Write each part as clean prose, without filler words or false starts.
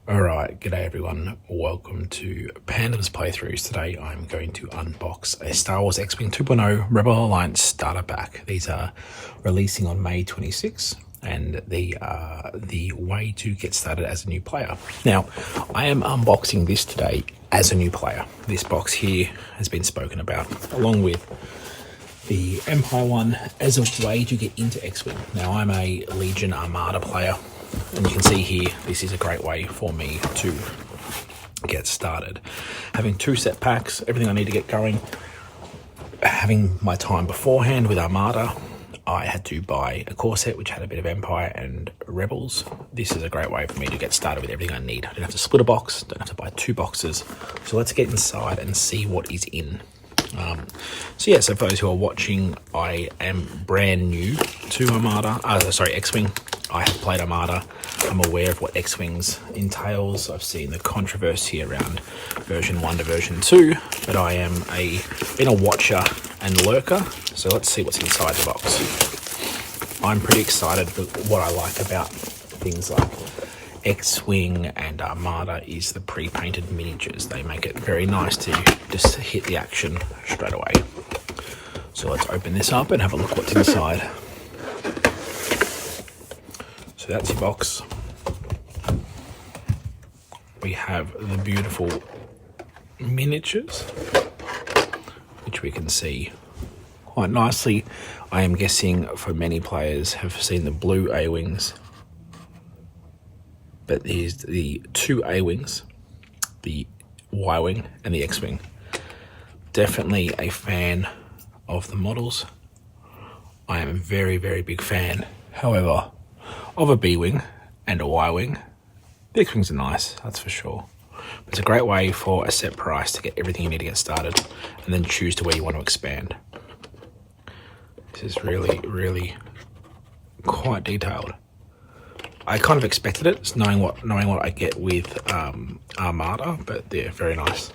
Alright, g'day everyone, welcome to Pandem's Playthroughs. Today I'm going to unbox a Star Wars X-Wing 2.0 Rebel Alliance starter pack. These are releasing on May 26 and they are the way to get started as a new player. Now, I am unboxing this today as a new player. This box here has been spoken about along with the Empire one as a way to get into X-Wing. Now, I'm a Legion Armada player. And you can see here, this is a great way for me to get started. Having two set packs, everything I need to get going. Having my time beforehand with Armada, I had to buy a core set which had a bit of Empire and Rebels. This is a great way for me to get started with everything I need. I don't have to split a box, don't have to buy two boxes. So let's get inside and see what is in. So for those who are watching, I am brand new to Armada, X-Wing. I have played Armada. I'm aware of what X-Wings entails. I've seen the controversy around version 1 to version 2, but I am been a watcher and lurker. So let's see what's inside the box. I'm pretty excited for what I like about things like X-Wing and Armada is the pre-painted miniatures. They make it very nice to just hit the action straight away. So let's open this up and have a look what's inside. So that's your box. We have the beautiful miniatures, which we can see quite nicely. I am guessing for many players have seen the blue A-Wings. But here's the two A-Wings, the Y-Wing and the X-Wing. Definitely a fan of the models. I am a very, very big fan, however, of a B-Wing and a Y-Wing. The X-Wings are nice, that's for sure. But it's a great way for a set price to get everything you need to get started and then choose to where you want to expand. This is really, really quite detailed. I kind of expected it, knowing what I get with Armada, but yeah, very nice.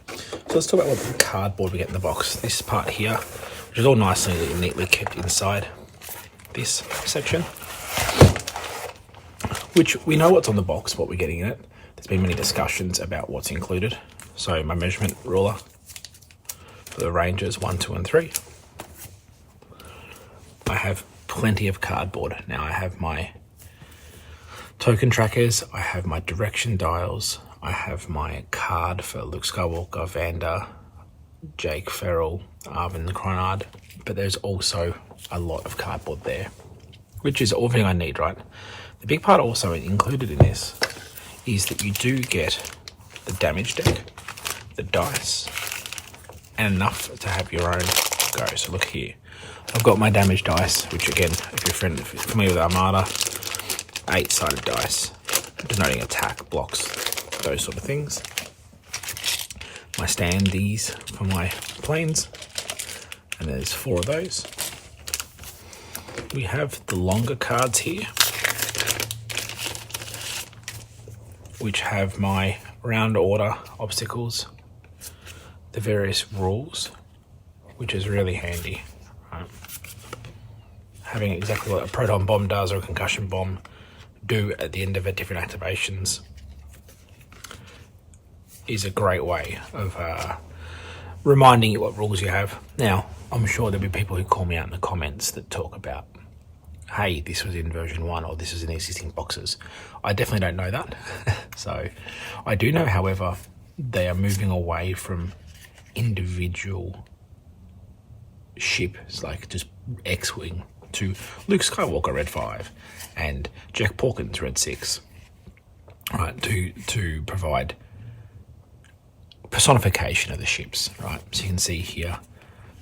So let's talk about what the cardboard we get in the box. This part here, which is all nicely and neatly kept inside this section, which we know what's on the box, what we're getting in it. There's been many discussions about what's included. So my measurement ruler for the Rangers 1, 2, and 3. I have plenty of cardboard. Now I have my token trackers, I have my direction dials, I have my card for Luke Skywalker, Vander, Jake Ferrell, Arvin Cronard, but there's also a lot of cardboard there, which is everything I need, right? The big part also included in this is that you do get the damage deck, the dice, and enough to have your own go. So look here, I've got my damage dice, which again, if you're familiar with Armada, 8-sided dice, denoting attack, blocks, those sort of things. My standees for my planes, and there's 4 of those. We have the longer cards here, which have my round order obstacles, the various rules, which is really handy. Right? Having exactly what a proton bomb does or a concussion bomb do at the end of different activations is a great way of reminding you what rules you have. Now, I'm sure there'll be people who call me out in the comments that talk about, hey, this was in version 1 or this was in the existing boxes. I definitely don't know that. So I do know, however, they are moving away from individual ships, like just X-Wing, to Luke Skywalker Red 5 and Jack Porkins Red 6, right, to provide personification of the ships, right? So you can see here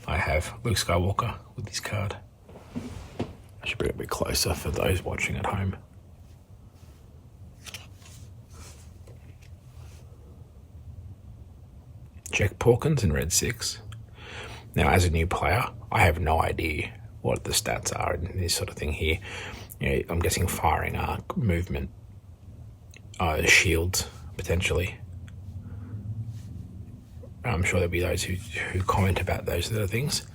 I have Luke Skywalker with this card. I should bring it a bit closer for those watching at home. Jack Porkins in Red 6. Now, as a new player, I have no idea what the stats are in this sort of thing here. You know, I'm guessing firing arc, movement, shields, potentially. I'm sure there'll be those who comment about those sort of things.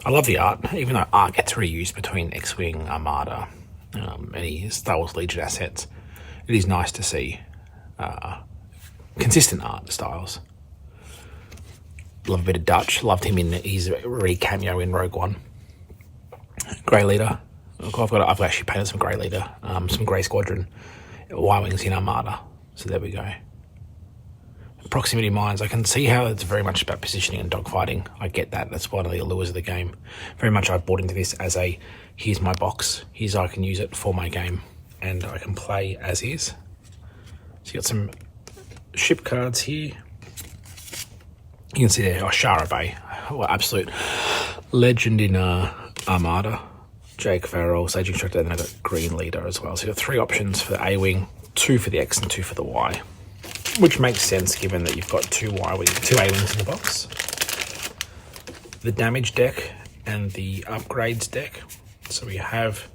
I love the art, even though art gets reused between X-Wing, Armada, any Star Wars Legion assets. It is nice to see consistent art styles. Love a bit of Dutch. Loved him in his re-cameo in Rogue One. Grey Leader. I've actually painted some Grey Leader, some Grey Squadron Y-Wings in Armada. So there we go. Proximity mines. I can see how it's very much about positioning and dogfighting. I get that. That's one of the allures of the game. Very much I've bought into this as a, here's my box. Here's I can use it for my game. And I can play as is. So you got some ship cards here. You can see there, Shara Bay, absolute legend in Armada. Jake Farrell, Sage Instructor, and then I've got Green Leader as well. So you've got 3 options for the A-Wing, 2 for the X and 2 for the Y. Which makes sense given that you've got 2 A-Wings in the box. The damage deck and the upgrades deck. So we have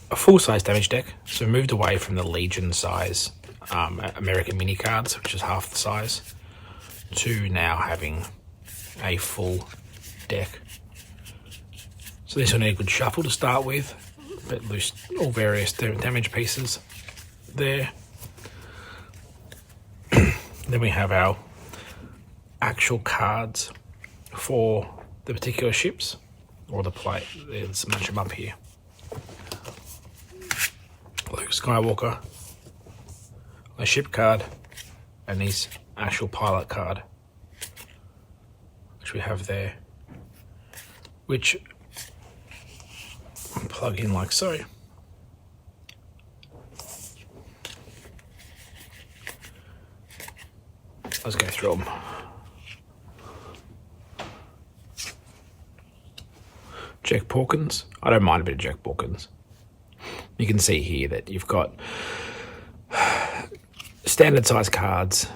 a full-size damage deck. So we moved away from the Legion size American mini cards, which is half the size, to now having a full deck. So this will need a good shuffle to start with, but loose all various damage pieces there. Then we have our actual cards for the particular ships or the plate. Let's match them up here. Luke Skywalker, a ship card, and his actual pilot card, which we have there, which plug in like so. Let's go through them. Jack Porkins. I don't mind a bit of Jack Porkins. You can see here that you've got standard size cards,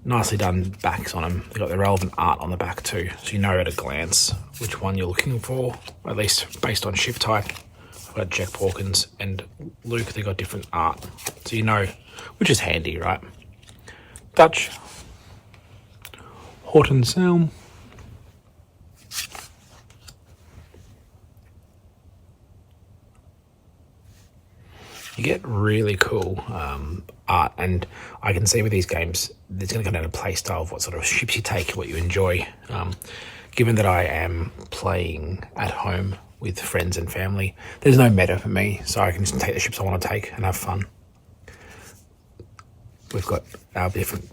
nicely done backs on them. They've got the relevant art on the back too, so you know at a glance which one you're looking for, or at least based on ship type. I've got Jack Porkins and Luke, they've got different art, so you know, which is handy, right? Dutch, Horton Salm, you get really cool art, and I can see with these games it's going to come down to play style of what sort of ships you take, what you enjoy. Given that I am playing at home with friends and family, there's no meta for me, so I can just take the ships I want to take and have fun. We've got our different,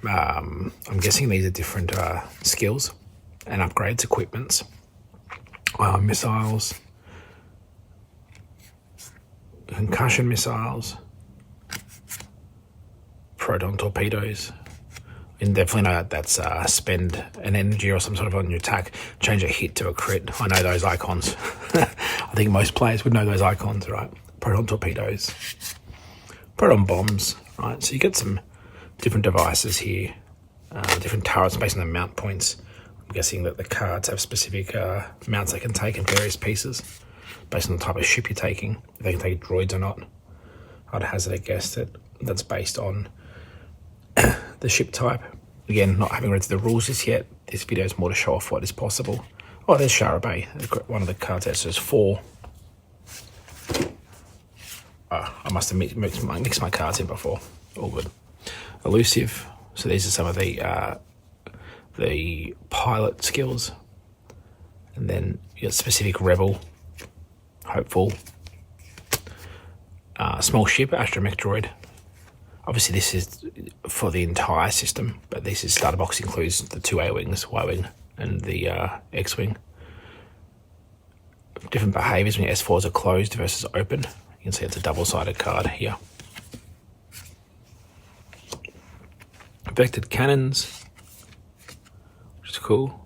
I'm guessing these are different skills and upgrades, equipments, missiles, concussion missiles, proton torpedoes. And definitely know that that's spend an energy or some sort of on your attack, change a hit to a crit. I know those icons. I think most players would know those icons, right? Proton torpedoes, proton bombs, right? So you get some different devices here, different turrets based on the mount points. I'm guessing that the cards have specific mounts they can take in various pieces based on the type of ship you're taking. If they can take droids or not. I'd hazard a guess that that's based on the ship type. Again, not having read the rules just yet. This video is more to show off what is possible. Oh, there's Shara Bay. One of the cards there says 4. I must have mixed my cards in before. All good. Elusive. So these are some of the pilot skills. And then you got specific rebel, hopeful, small ship, astromech droid. Obviously this is for the entire system, but this is starter box includes the 2 A-Wings, Y-Wing, and the X-Wing. Different behaviours when your S4s are closed versus open. You can see it's a double-sided card here. Vectored cannons, which is cool.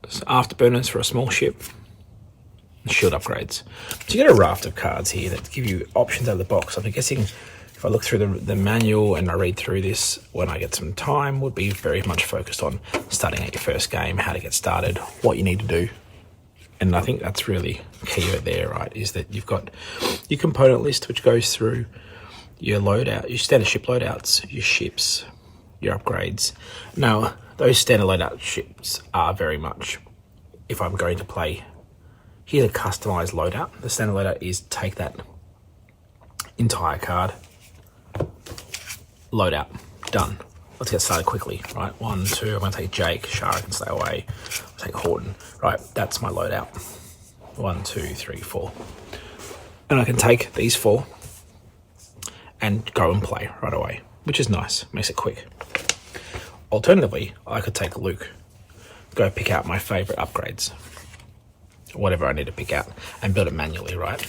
So afterburners for a small ship. Shield upgrades. So you get a raft of cards here that give you options out of the box. I'm guessing if I look through the manual and I read through this when I get some time, would be very much focused on starting at your first game, how to get started, what you need to do. And I think that's really key right there, right, is that you've got your component list, which goes through your loadout, your standard ship loadouts, your ships, your upgrades. Now, those standard loadout ships are very much, if I'm going to play, here's a customized loadout. The standard loadout is take that entire card. Loadout. Done. Let's get started quickly, right? 1, 2, I'm going to take Jake. Shara can stay away. I'll take Horton. Right, that's my loadout. 1, 2, 3, 4. And I can take these 4 and go and play right away, which is nice. Makes it quick. Alternatively, I could take Luke, go pick out my favourite upgrades, whatever I need to pick out, and build it manually, right?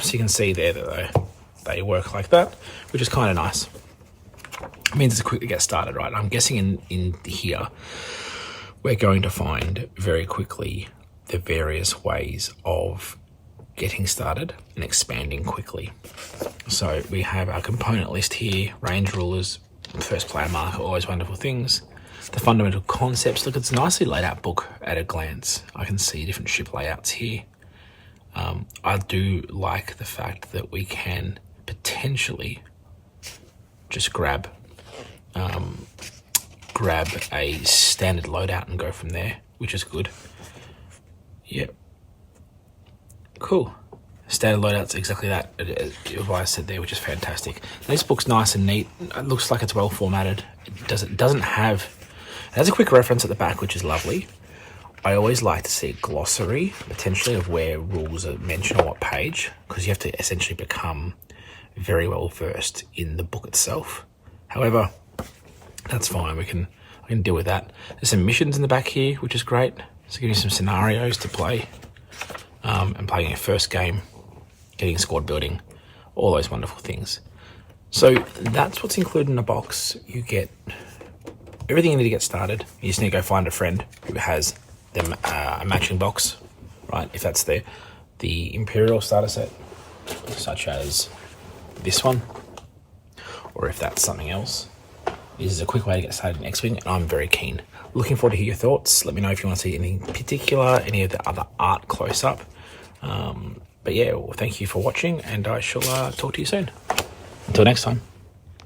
So you can see there that they work like that, which is kind of nice. It means it's quick to get started, right? I'm guessing in here, we're going to find very quickly the various ways of getting started and expanding quickly. So we have our component list here, range rulers, first player marker, all those wonderful things. The fundamental concepts, look, it's a nicely laid out book at a glance. I can see different ship layouts here. I do like the fact that we can potentially just grab a standard loadout and go from there, which is good. Yep. Cool. Standard loadout's exactly that, what I said there, which is fantastic. This book's nice and neat. It looks like it's well formatted. It has a quick reference at the back, which is lovely. I always like to see a glossary, potentially, of where rules are mentioned on what page, because you have to essentially become very well versed in the book itself. However, that's fine. I can deal with that. There's some missions in the back here, which is great. So give you some scenarios to play, and playing your first game, getting squad building, all those wonderful things. So that's what's included in the box. You get everything you need to get started. You just need to go find a friend who has them a matching box, right? If that's the Imperial starter set, such as this one, or if that's something else. This is a quick way to get started in X-Wing, and I'm very keen. Looking forward to hear your thoughts. Let me know if you want to see anything particular, any of the other art close up. But yeah, well, thank you for watching, and I shall talk to you soon. Until next time.